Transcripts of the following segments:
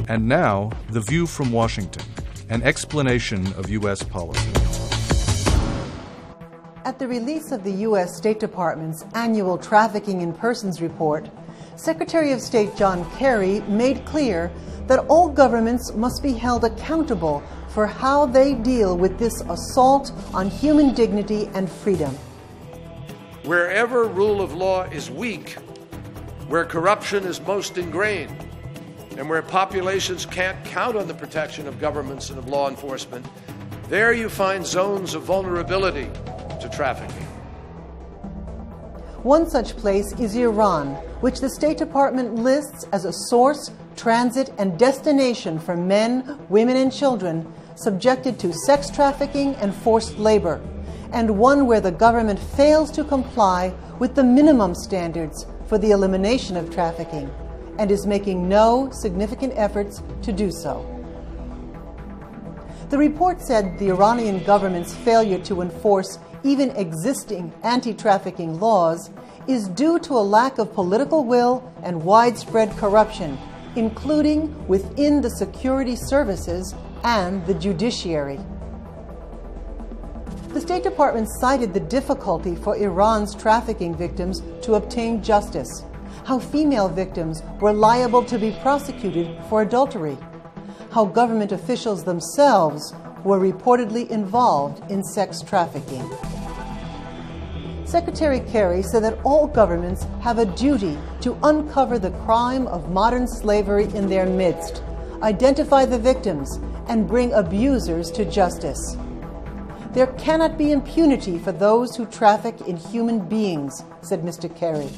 And now, The View from Washington, an explanation of U.S. policy. At the release of the U.S. State Department's annual Trafficking in Persons report, Secretary of State John Kerry made clear that all governments must be held accountable for how they deal with this assault on human dignity and freedom. Wherever rule of law is weak, where corruption is most ingrained, and where populations can't count on the protection of governments and of law enforcement, there you find zones of vulnerability to trafficking. One such place is Iran, which the State Department lists as a source, transit, and destination for men, women, and children subjected to sex trafficking and forced labor, and one where the government fails to comply with the minimum standards for the elimination of trafficking, and is making no significant efforts to do so. The report said the Iranian government's failure to enforce even existing anti-trafficking laws is due to a lack of political will and widespread corruption, including within the security services and the judiciary. The State Department cited the difficulty for Iran's trafficking victims to obtain justice, how female victims were liable to be prosecuted for adultery, how government officials themselves were reportedly involved in sex trafficking. Secretary Kerry said that all governments have a duty to uncover the crime of modern slavery in their midst, identify the victims, and bring abusers to justice. There cannot be impunity for those who traffic in human beings, said Mr. Kerry.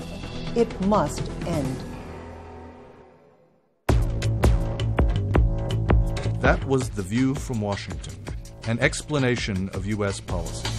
It must end. That was The View from Washington, an explanation of U.S. policy.